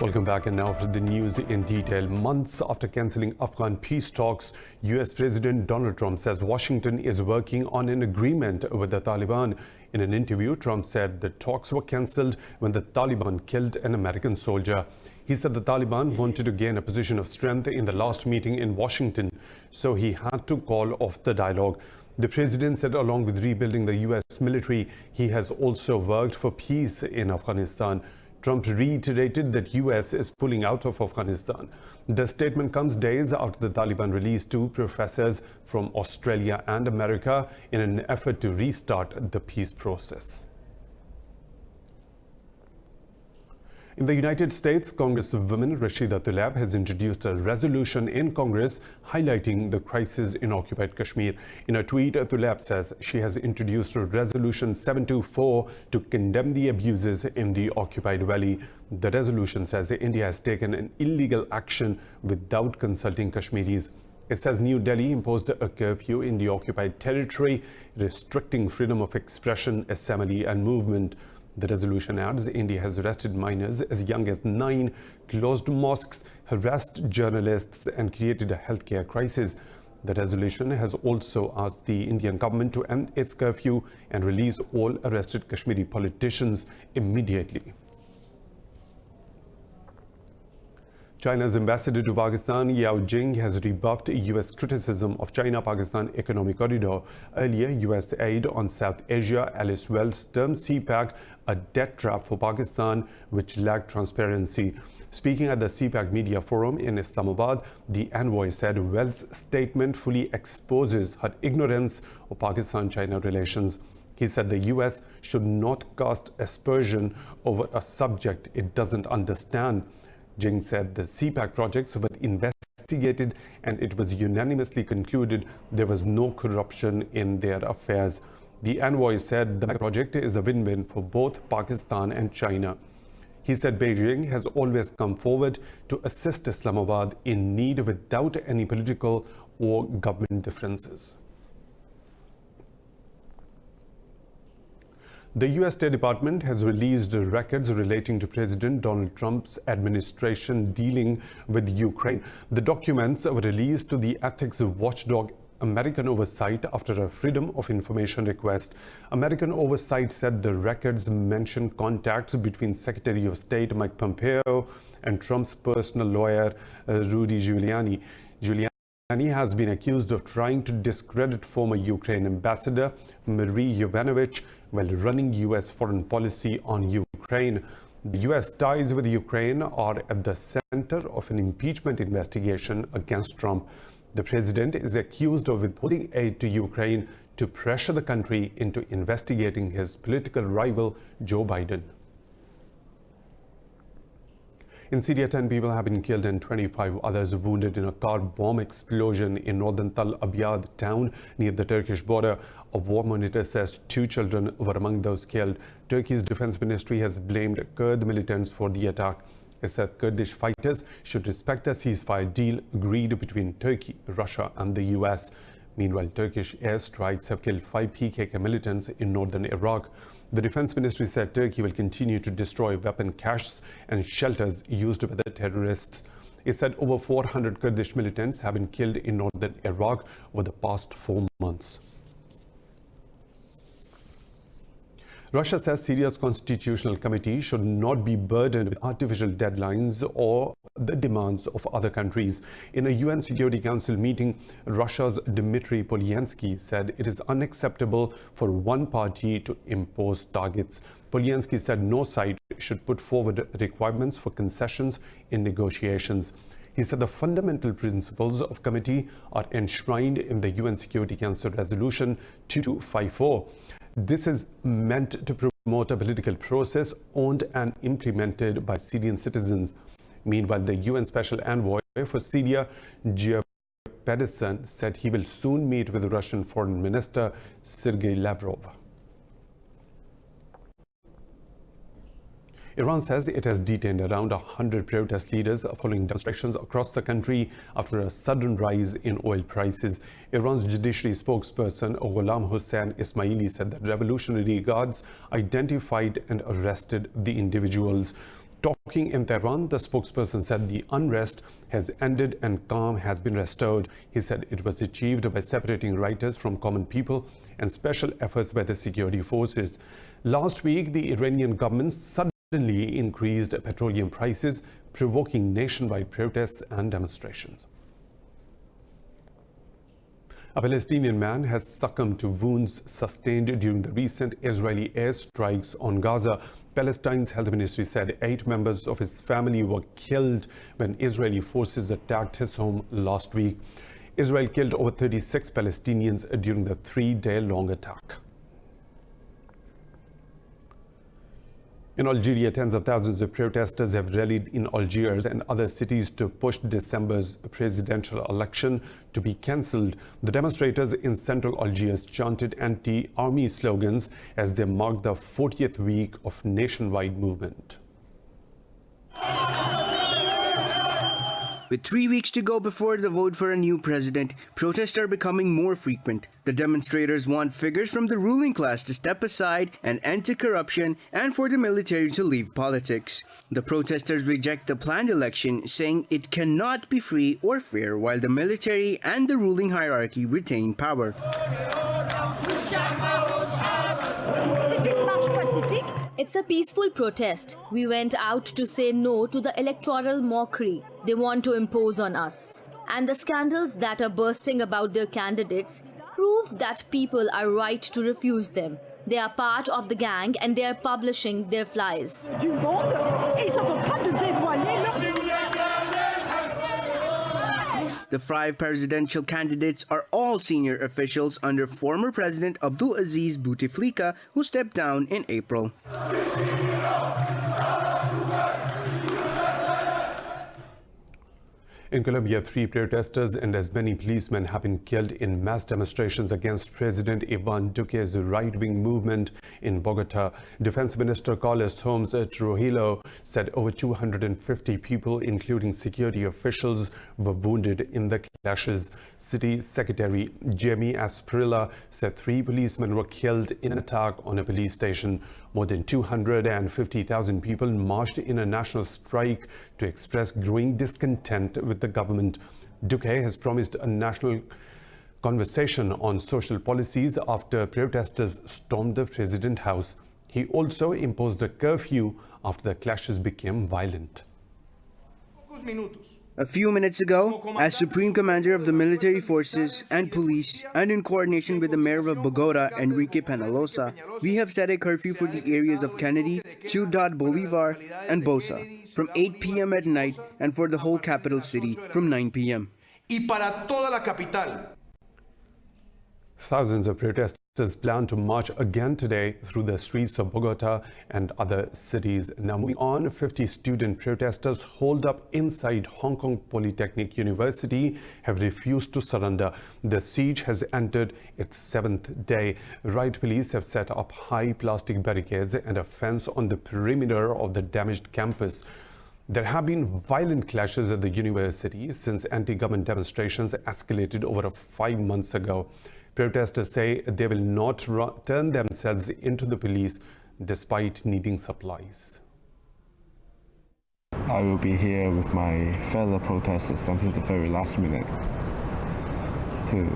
Welcome back, and now for the news in detail. Months after cancelling Afghan peace talks, US President Donald Trump says Washington is working on an agreement with the Taliban. In an interview, Trump said the talks were cancelled when the Taliban killed an American soldier. He said the Taliban wanted to gain a position of strength in the last meeting in Washington, so he had to call off the dialogue. The president said along with rebuilding the US military, he has also worked for peace in Afghanistan. Trump reiterated that US is pulling out of Afghanistan. The statement comes days after the Taliban released 2 professors from Australia and America in an effort to restart the peace process. In the United States, Congresswoman Rashida Tlaib has introduced a resolution in Congress highlighting the crisis in occupied Kashmir. In a tweet, Tlaib says she has introduced Resolution 724 to condemn the abuses in the occupied valley. The resolution says that India has taken an illegal action without consulting Kashmiris. It says New Delhi imposed a curfew in the occupied territory, restricting freedom of expression, assembly and movement. The resolution adds India has arrested minors as young as 9, closed mosques, harassed journalists and created a healthcare crisis. The resolution has also asked the Indian government to end its curfew and release all arrested Kashmiri politicians immediately. China's ambassador to Pakistan, Yao Jing, has rebuffed US criticism of China-Pakistan Economic Corridor. Earlier, US aide on South Asia, Alice Wells, termed CPEC a debt trap for Pakistan, which lacked transparency. Speaking at the CPEC Media Forum in Islamabad, the envoy said Wells' statement fully exposes her ignorance of Pakistan-China relations. He said the US should not cast aspersion over a subject it doesn't understand. Jing said the CPEC projects were investigated and it was unanimously concluded there was no corruption in their affairs. The envoy said the project is a win-win for both Pakistan and China. He said Beijing has always come forward to assist Islamabad in need without any political or government differences. The US State Department has released records relating to President Donald Trump's administration dealing with Ukraine. The documents were released to the ethics watchdog American Oversight after a Freedom of Information request. American Oversight said the records mention contacts between Secretary of State Mike Pompeo and Trump's personal lawyer, Rudy Giuliani. Giuliani has been accused of trying to discredit former Ukraine ambassador Marie Yovanovitch while running US foreign policy on Ukraine. The US ties with Ukraine are at the center of an impeachment investigation against Trump. The president is accused of withholding aid to Ukraine to pressure the country into investigating his political rival, Joe Biden. In Syria, 10 people have been killed and 25 others wounded in a car bomb explosion in northern Tal Abyad town near the Turkish border. A war monitor says 2 children were among those killed. Turkey's defense ministry has blamed Kurd militants for the attack. It said Kurdish fighters should respect the ceasefire deal agreed between Turkey, Russia and the US. Meanwhile, Turkish airstrikes have killed 5 PKK militants in northern Iraq. The defense ministry said Turkey will continue to destroy weapon caches and shelters used by the terrorists. It said over 400 Kurdish militants have been killed in northern Iraq over the past 4 months. Russia says Syria's constitutional committee should not be burdened with artificial deadlines or the demands of other countries. In a UN Security Council meeting, Russia's Dmitry Polyansky said it is unacceptable for one party to impose targets. Polyansky said no side should put forward requirements for concessions in negotiations. He said the fundamental principles of committee are enshrined in the UN Security Council Resolution 2254. This is meant to promote a political process owned and implemented by Syrian citizens. Meanwhile, the UN Special Envoy for Syria, Geir Pedersen, said he will soon meet with Russian Foreign Minister Sergei Lavrov. Iran says it has detained around 100 protest leaders following demonstrations across the country after a sudden rise in oil prices. Iran's judiciary spokesperson Ghulam Hossein Ismaili said that Revolutionary Guards identified and arrested the individuals. Talking in Tehran, the spokesperson said the unrest has ended and calm has been restored. He said it was achieved by separating rioters from common people and special efforts by the security forces. Last week, the Iranian government suddenly increased petroleum prices, provoking nationwide protests and demonstrations. A Palestinian man has succumbed to wounds sustained during the recent Israeli airstrikes on Gaza. Palestine's health ministry said 8 members of his family were killed when Israeli forces attacked his home last week. Israel killed over 36 Palestinians during the 3-day-long attack. In Algeria, tens of thousands of protesters have rallied in Algiers and other cities to push December's presidential election to be cancelled. The demonstrators in central Algiers chanted anti-army slogans as they marked the 40th week of nationwide movement. With 3 weeks to go before the vote for a new president, protests are becoming more frequent. The demonstrators want figures from the ruling class to step aside and end to corruption and for the military to leave politics. The protesters reject the planned election, saying it cannot be free or fair while the military and the ruling hierarchy retain power. It's a peaceful protest. We went out to say no to the electoral mockery they want to impose on us. And the scandals that are bursting about their candidates prove that people are right to refuse them. They are part of the gang and they are publishing their flies. The 5 presidential candidates are all senior officials under former President Abdulaziz Bouteflika, who stepped down in April. In Colombia, 3 protesters and as many policemen have been killed in mass demonstrations against President Iván Duque's right-wing movement in Bogota. Defense Minister Carlos Holmes Trujillo said over 250 people, including security officials, were wounded in the clashes. City Secretary Jamie Asprilla said 3 policemen were killed in an attack on a police station. More than 250,000 people marched in a national strike to express growing discontent with the government. Duque has promised a national conversation on social policies after protesters stormed the President's house. He also imposed a curfew after the clashes became violent. A few minutes ago, as Supreme Commander of the military forces and police, and in coordination with the Mayor of Bogota, Enrique Peñalosa, we have set a curfew for the areas of Kennedy, Ciudad Bolivar, and Bosa from 8 p.m. at night and for the whole capital city from 9 p.m. Thousands of protesters plan to march again today through the streets of Bogota and other cities. Now moving on, 50 student protesters holed up inside Hong Kong Polytechnic University have refused to surrender. The siege has entered its 7th day. Riot police have set up high plastic barricades and a fence on the perimeter of the damaged campus. There have been violent clashes at the university since anti-government demonstrations escalated over 5 months ago. Protesters say they will not turn themselves into the police despite needing supplies. I will be here with my fellow protesters until the very last minute to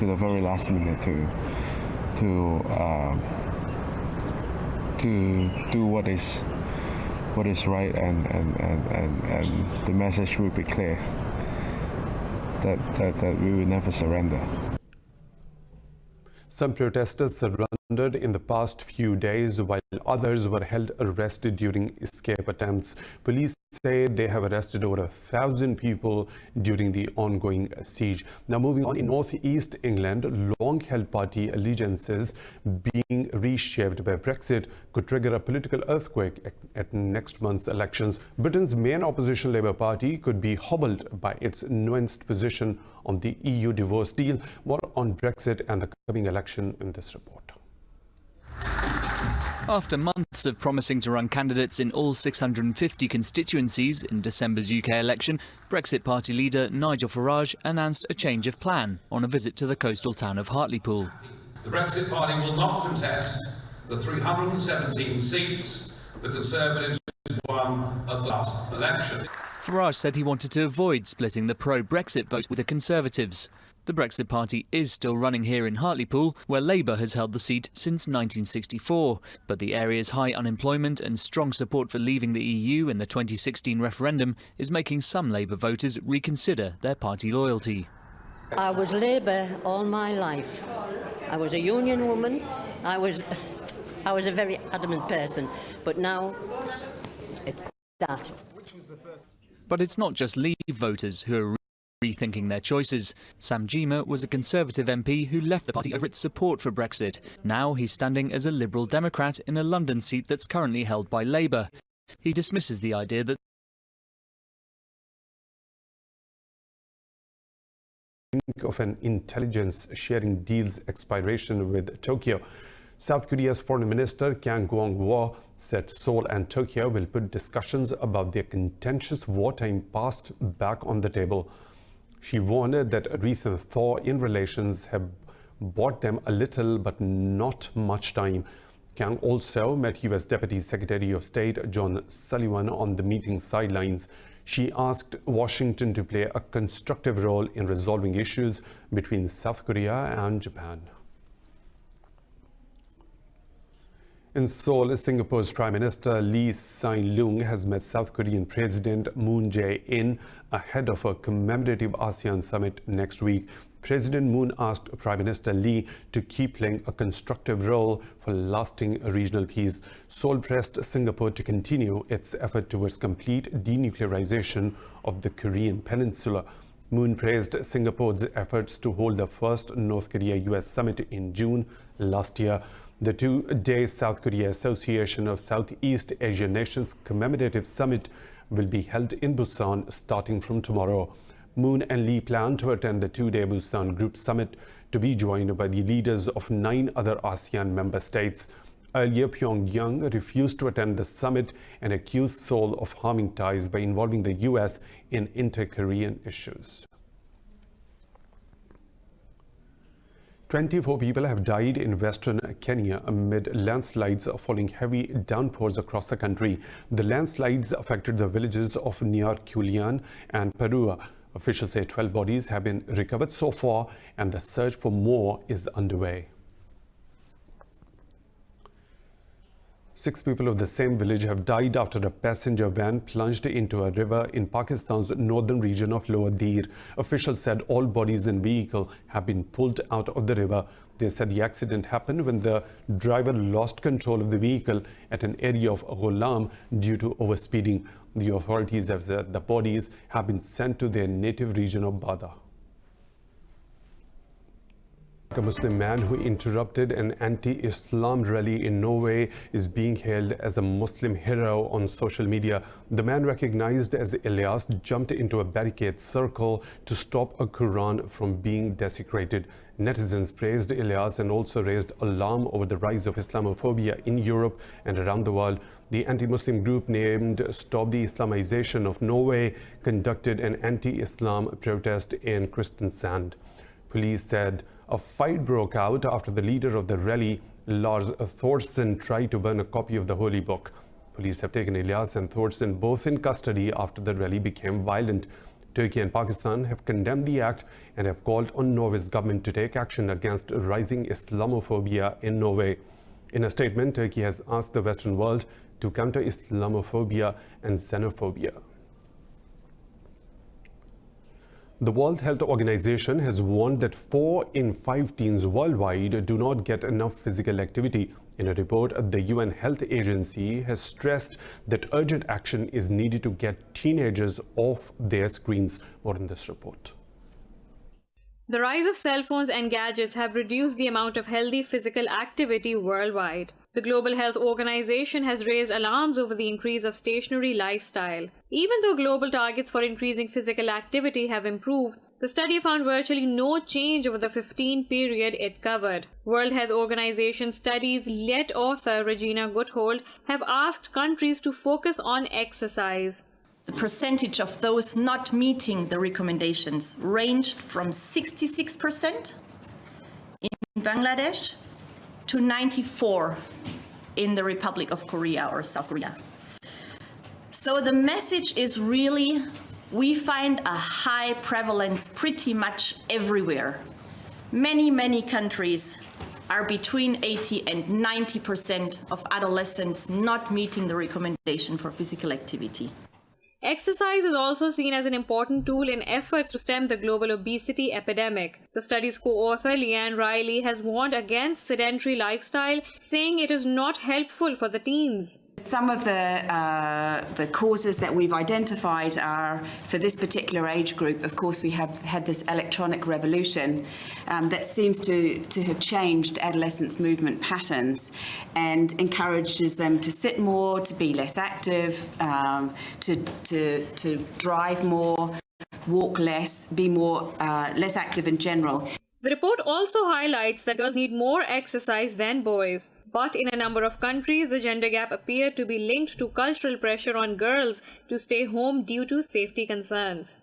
the very last minute to do what is right, and the message will be clear that we will never surrender. Some protesters surrendered in the past few days, while others were held arrested during escape attempts. Police say they have arrested over 1,000 people during the ongoing siege. Now moving on, in northeast England, long-held party allegiances being reshaped by Brexit could trigger a political earthquake at next month's elections. Britain's main opposition Labour Party could be hobbled by its nuanced position on the EU divorce deal. More on Brexit and the coming election in this report. After months of promising to run candidates in all 650 constituencies in December's UK election, Brexit Party leader Nigel Farage announced a change of plan on a visit to the coastal town of Hartlepool. The Brexit Party will not contest the 317 seats the Conservatives won at the last election. Farage said he wanted to avoid splitting the pro-Brexit vote with the Conservatives. The Brexit Party is still running here in Hartlepool, where Labour has held the seat since 1964. But the area's high unemployment and strong support for leaving the EU in the 2016 referendum is making some Labour voters reconsider their party loyalty. I was Labour all my life. I was a union woman. I was a very adamant person. But now it's that. But it's not just Leave voters who are rethinking their choices. Sam Gyimah was a Conservative MP who left the party over its support for Brexit. Now he's standing as a Liberal Democrat in a London seat that's currently held by Labour. He dismisses the idea that of an intelligence sharing deal's expiration with Tokyo. South Korea's Foreign Minister Kang Kwang-woo said Seoul and Tokyo will put discussions about their contentious wartime past back on the table. She warned that a recent thaw in relations have bought them a little but not much time. Kang also met U.S. Deputy Secretary of State John Sullivan on the meeting sidelines. She asked Washington to play a constructive role in resolving issues between South Korea and Japan. In Seoul, Singapore's Prime Minister Lee Hsien Loong has met South Korean President Moon Jae-in ahead of a commemorative ASEAN summit next week. President Moon asked Prime Minister Lee to keep playing a constructive role for lasting regional peace. Seoul pressed Singapore to continue its effort towards complete denuclearization of the Korean peninsula. Moon praised Singapore's efforts to hold the first North Korea-US summit in June last year. The two-day South Korea Association of Southeast Asian Nations commemorative summit will be held in Busan starting from tomorrow. Moon and Lee plan to attend the two-day Busan Group Summit to be joined by the leaders of 9 other ASEAN member states. Earlier, Pyongyang refused to attend the summit and accused Seoul of harming ties by involving the US in inter-Korean issues. 24 people have died in western Kenya amid landslides following heavy downpours across the country. The landslides affected the villages of Nyar Kulian and Perua. Officials say 12 bodies have been recovered so far, and the search for more is underway. 6 people of the same village have died after a passenger van plunged into a river in Pakistan's northern region of Lower Dir. Officials said all bodies and vehicle have been pulled out of the river. They said the accident happened when the driver lost control of the vehicle at an area of Ghulam due to overspeeding. The authorities have said the bodies have been sent to their native region of Bada. A Muslim man who interrupted an anti-Islam rally in Norway is being hailed as a Muslim hero on social media. The man, recognized as Elias, jumped into a barricade circle to stop a Quran from being desecrated. Netizens praised Elias and also raised alarm over the rise of Islamophobia in Europe and around the world. The anti-Muslim group named Stop the Islamization of Norway conducted an anti-Islam protest in Kristiansand. Police said a fight broke out after the leader of the rally, Lars Thorsen, tried to burn a copy of the Holy Book. Police have taken Elias and Thorsen both in custody after the rally became violent. Turkey and Pakistan have condemned the act and have called on Norway's government to take action against rising Islamophobia in Norway. In a statement, Turkey has asked the Western world to counter Islamophobia and xenophobia. The World Health Organization has warned that 4 in 5 teens worldwide do not get enough physical activity. In a report, the UN Health Agency has stressed that urgent action is needed to get teenagers off their screens. More in this report. The rise of cell phones and gadgets have reduced the amount of healthy physical activity worldwide. The Global Health Organization has raised alarms over the increase of stationary lifestyle. Even though global targets for increasing physical activity have improved, the study found virtually no change over the 15 period it covered. World Health Organization studies lead author Regina Gotthold have asked countries to focus on exercise. The percentage of those not meeting the recommendations ranged from 66% in Bangladesh to 94% in the Republic of Korea or South Korea. So the message is really, we find a high prevalence pretty much everywhere. Many countries are between 80 and 90% of adolescents not meeting the recommendation for physical activity. Exercise is also seen as an important tool in efforts to stem the global obesity epidemic. The study's co-author, Leanne Riley, has warned against sedentary lifestyle, saying it is not helpful for the teens. Some of the causes that we've identified are, for this particular age group, of course, we have had this electronic revolution that seems to have changed adolescents' movement patterns and encourages them to sit more, to be less active, to drive more, walk less, be more less active in general. The report also highlights that girls need more exercise than boys. But in a number of countries, the gender gap appeared to be linked to cultural pressure on girls to stay home due to safety concerns.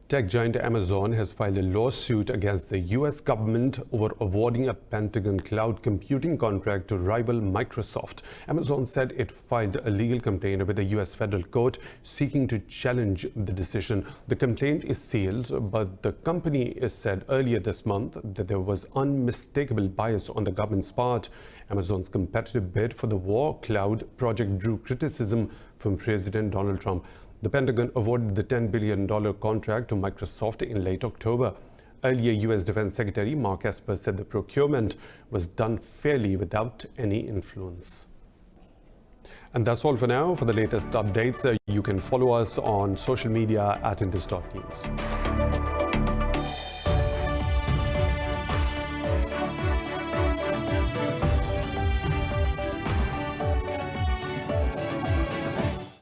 Tech giant Amazon has filed a lawsuit against the U.S. government over awarding a Pentagon cloud computing contract to rival Microsoft. Amazon said it filed a legal complaint with the U.S. federal court seeking to challenge the decision. The complaint is sealed, but the company said earlier this month that there was unmistakable bias on the government's part. Amazon's competitive bid for the War Cloud project drew criticism from President Donald Trump. The Pentagon awarded the $10 billion contract to Microsoft in late October. Earlier, U.S. Defense Secretary Mark Esper said the procurement was done fairly without any influence. And that's all for now. For the latest updates, you can follow us on social media at Indus.News.